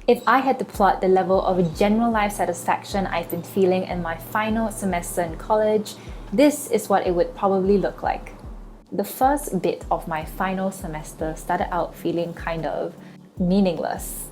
If I had to plot the level of general life satisfaction I've been feeling in my final semester in college, this is what it would probably look like. The first bit of my final semester started out feeling kind of meaningless.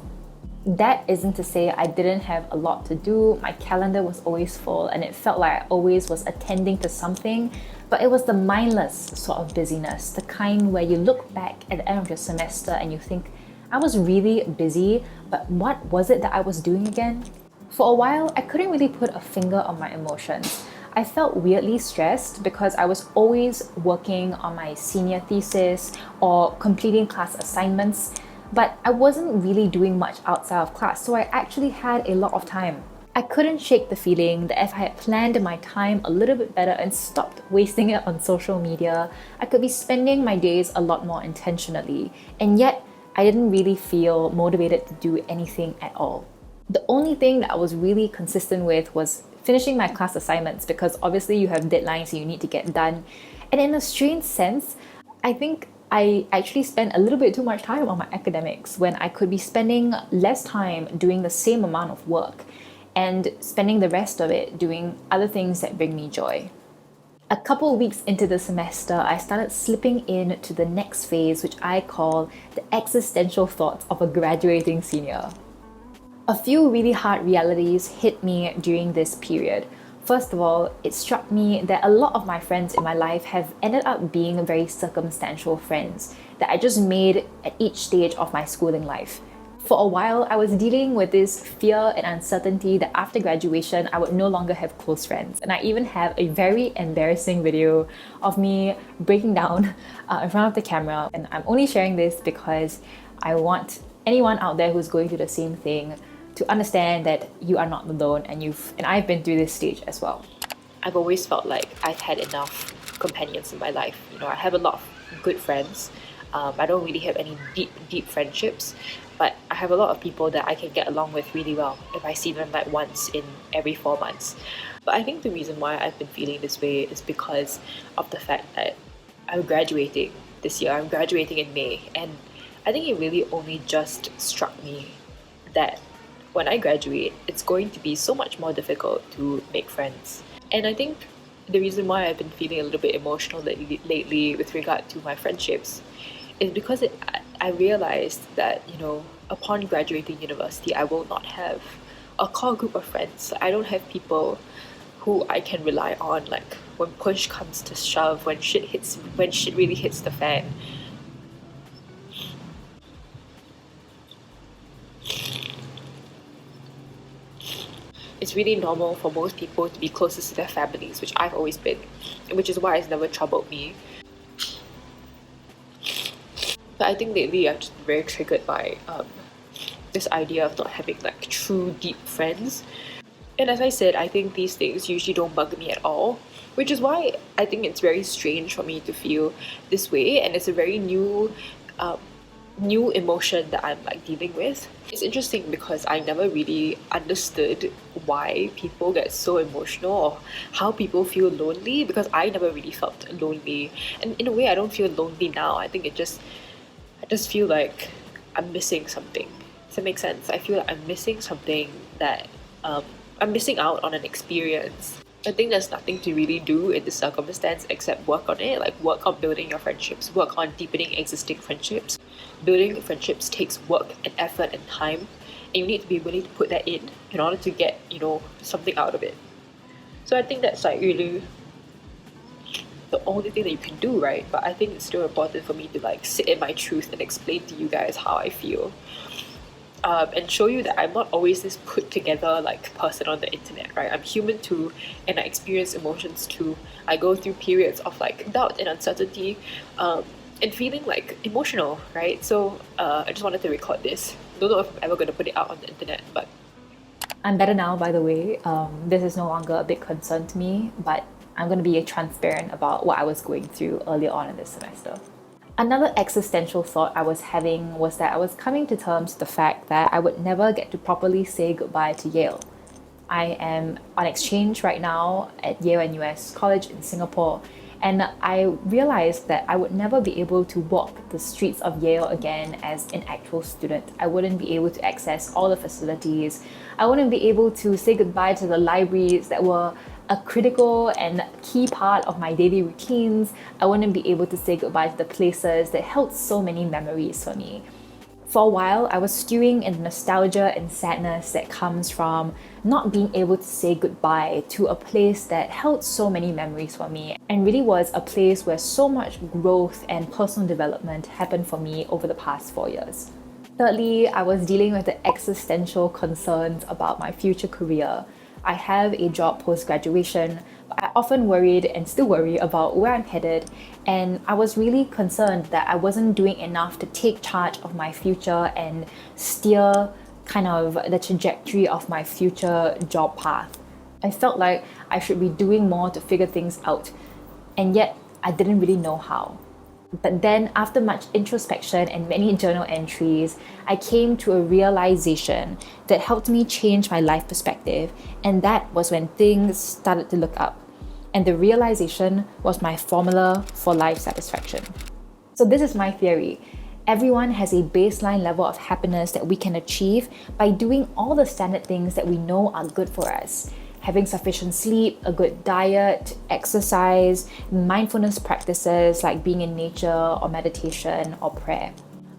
That isn't to say I didn't have a lot to do. My calendar was always full and it felt like I always was attending to something, but it was the mindless sort of busyness, the kind where you look back at the end of your semester and you think, I was really busy, but what was it that I was doing again? For a while, I couldn't really put a finger on my emotions. I felt weirdly stressed because I was always working on my senior thesis or completing class assignments, but I wasn't really doing much outside of class, so I actually had a lot of time. I couldn't shake the feeling that if I had planned my time a little bit better and stopped wasting it on social media, I could be spending my days a lot more intentionally, and yet I didn't really feel motivated to do anything at all. The only thing that I was really consistent with was finishing my class assignments, because obviously you have deadlines you need to get done. And in a strange sense, I think I actually spent a little bit too much time on my academics when I could be spending less time doing the same amount of work and spending the rest of it doing other things that bring me joy. A couple of weeks into the semester, I started slipping into the next phase, which I call the existential thoughts of a graduating senior. A few really hard realities hit me during this period. First of all, it struck me that a lot of my friends in my life have ended up being very circumstantial friends that I just made at each stage of my schooling life. For a while, I was dealing with this fear and uncertainty that after graduation, I would no longer have close friends. And I even have a very embarrassing video of me breaking down in front of the camera. And I'm only sharing this because I want anyone out there who's going through the same thing to understand that you are not alone, and I've been through this stage as well. I've always felt like I've had enough companions in my life. I have a lot of good friends. I don't really have any deep friendships, but I have a lot of people that I can get along with really well if I see them like once in every 4 months. But I think the reason why I've been feeling this way is because of the fact that I'm graduating this year. I'm graduating in May, and I think it really only just struck me that when I graduate, it's going to be so much more difficult to make friends. And I think the reason why I've been feeling a little bit emotional lately with regard to my friendships is because I realized that, upon graduating university, I will not have a core group of friends. I don't have people who I can rely on, like when push comes to shove, when shit really hits the fan. It's really normal for most people to be closest to their families, which I've always been, which is why it's never troubled me. But I think lately I've just been very triggered by this idea of not having like true deep friends. And as I said, I think these things usually don't bug me at all, which is why I think it's very strange for me to feel this way, and it's a very new emotion that I'm like dealing with. It's interesting because I never really understood why people get so emotional or how people feel lonely, because I never really felt lonely. And in a way, I don't feel lonely now. I think I just feel like I'm missing something. Does that make sense? I feel like I'm missing something, that I'm missing out on an experience. I think there's nothing to really do in this circumstance except work on it, like work on building your friendships, work on deepening existing friendships. Building friendships takes work and effort and time, and you need to be willing to put that in order to get, something out of it. So I think that's like really the only thing that you can do, right? But I think it's still important for me to like sit in my truth and explain to you guys how I feel. And show you that I'm not always this put together like person on the internet, right? I'm human too, and I experience emotions too. I go through periods of like doubt and uncertainty, and feeling like emotional, right? So I just wanted to record this. Don't know if I'm ever going to put it out on the internet, but I'm better now, by the way. This is no longer a big concern to me, but I'm going to be transparent about what I was going through earlier on in this semester. Another existential thought I was having was that I was coming to terms with the fact that I would never get to properly say goodbye to Yale. I am on exchange right now at Yale-NUS College in Singapore, And I realized that I would never be able to walk the streets of Yale again as an actual student. I wouldn't be able to access all the facilities. I wouldn't be able to say goodbye to the libraries that were a critical and key part of my daily routines. I wouldn't be able to say goodbye to the places that held so many memories for me. For a while, I was stewing in the nostalgia and sadness that comes from not being able to say goodbye to a place that held so many memories for me and really was a place where so much growth and personal development happened for me over the past 4 years. Thirdly, I was dealing with the existential concerns about my future career. I have a job post-graduation, but I often worried and still worry about where I'm headed, and I was really concerned that I wasn't doing enough to take charge of my future and steer kind of the trajectory of my future job path. I felt like I should be doing more to figure things out, and yet I didn't really know how. But then, after much introspection and many journal entries, I came to a realization that helped me change my life perspective, and that was when things started to look up. And the realization was my formula for life satisfaction. So this is my theory. Everyone has a baseline level of happiness that we can achieve by doing all the standard things that we know are good for us. Having sufficient sleep, a good diet, exercise, mindfulness practices like being in nature or meditation or prayer.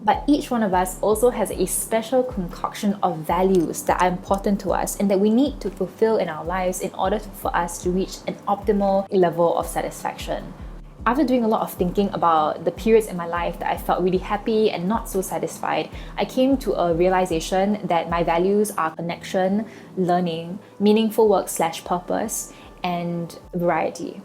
But each one of us also has a special concoction of values that are important to us and that we need to fulfill in our lives in order for us to reach an optimal level of satisfaction. After doing a lot of thinking about the periods in my life that I felt really happy and not so satisfied, I came to a realization that my values are connection, learning, meaningful work/purpose, and variety.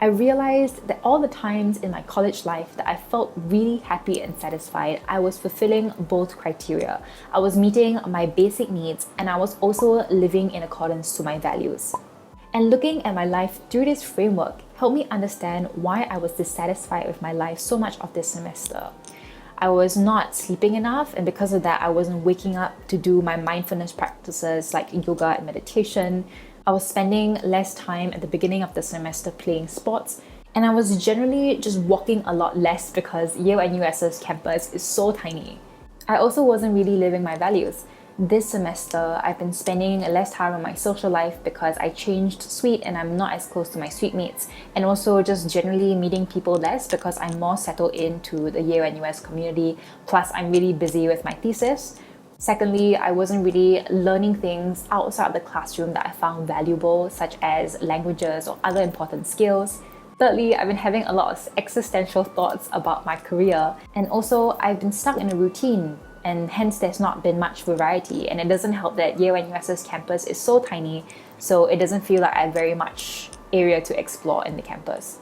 I realized that all the times in my college life that I felt really happy and satisfied, I was fulfilling both criteria. I was meeting my basic needs and I was also living in accordance to my values. And looking at my life through this framework helped me understand why I was dissatisfied with my life so much of this semester. I was not sleeping enough, and because of that, I wasn't waking up to do my mindfulness practices like yoga and meditation. I was spending less time at the beginning of the semester playing sports, and I was generally just walking a lot less because Yale-NUS's campus is so tiny. I also wasn't really living my values. This semester, I've been spending less time on my social life because I changed suite and I'm not as close to my suite mates, and also just generally meeting people less because I'm more settled into the Yale-NUS community, plus I'm really busy with my thesis. Secondly, I wasn't really learning things outside of the classroom that I found valuable, such as languages or other important skills. Thirdly, I've been having a lot of existential thoughts about my career, and also I've been stuck in a routine, and hence there's not been much variety, and it doesn't help that Yale-NUS's campus is so tiny, so it doesn't feel like I have very much area to explore in the campus.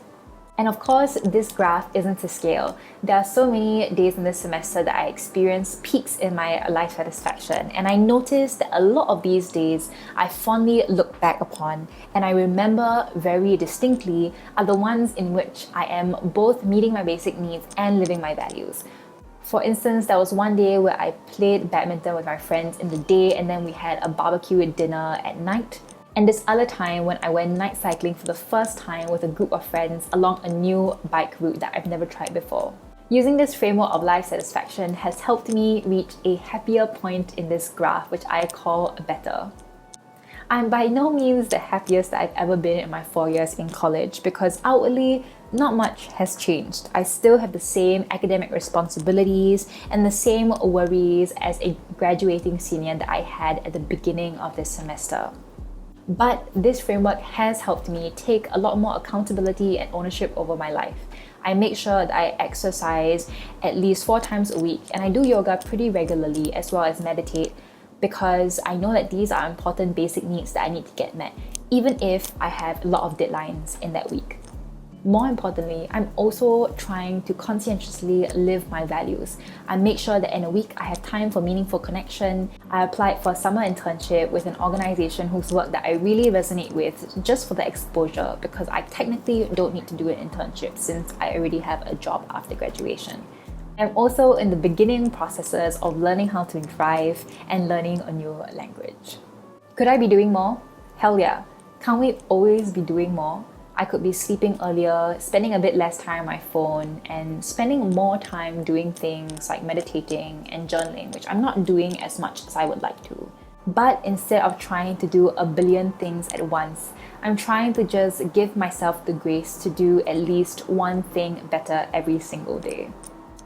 And of course, this graph isn't to scale. There are so many days in this semester that I experience peaks in my life satisfaction, and I noticed that a lot of these days I fondly look back upon and I remember very distinctly are the ones in which I am both meeting my basic needs and living my values. For instance, there was one day where I played badminton with my friends in the day, and then we had a barbecue dinner at night. And this other time when I went night cycling for the first time with a group of friends along a new bike route that I've never tried before. Using this framework of life satisfaction has helped me reach a happier point in this graph, which I call better. I'm by no means the happiest that I've ever been in my 4 years in college because outwardly, not much has changed. I still have the same academic responsibilities and the same worries as a graduating senior that I had at the beginning of this semester. But this framework has helped me take a lot more accountability and ownership over my life. I make sure that I exercise at least 4 times a week, and I do yoga pretty regularly as well as meditate, because I know that these are important basic needs that I need to get met, even if I have a lot of deadlines in that week. More importantly, I'm also trying to conscientiously live my values. I make sure that in a week I have time for meaningful connection. I applied for a summer internship with an organization whose work that I really resonate with just for the exposure, because I technically don't need to do an internship since I already have a job after graduation. I'm also in the beginning processes of learning how to thrive and learning a new language. Could I be doing more? Hell yeah. Can't we always be doing more? I could be sleeping earlier, spending a bit less time on my phone, and spending more time doing things like meditating and journaling, which I'm not doing as much as I would like to. But instead of trying to do a billion things at once, I'm trying to just give myself the grace to do at least one thing better every single day.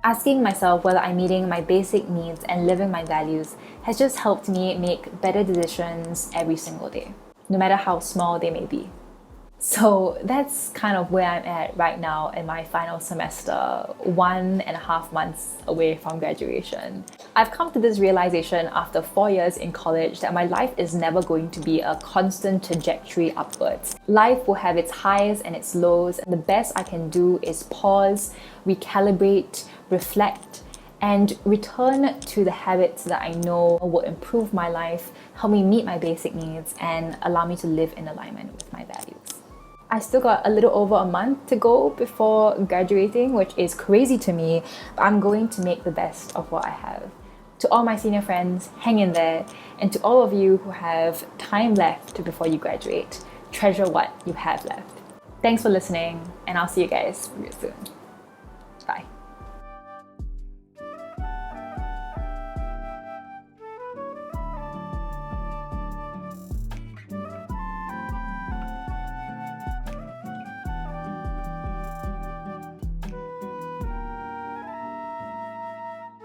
Asking myself whether I'm meeting my basic needs and living my values has just helped me make better decisions every single day, no matter how small they may be. So that's kind of where I'm at right now in my final semester, 1.5 months away from graduation. I've come to this realization after 4 years in college that my life is never going to be a constant trajectory upwards. Life will have its highs and its lows, and the best I can do is pause, recalibrate, reflect, and return to the habits that I know will improve my life, help me meet my basic needs, and allow me to live in alignment with my values. I still got a little over a month to go before graduating, which is crazy to me, but I'm going to make the best of what I have. To all my senior friends, hang in there, and to all of you who have time left before you graduate, treasure what you have left. Thanks for listening, and I'll see you guys real soon. Bye.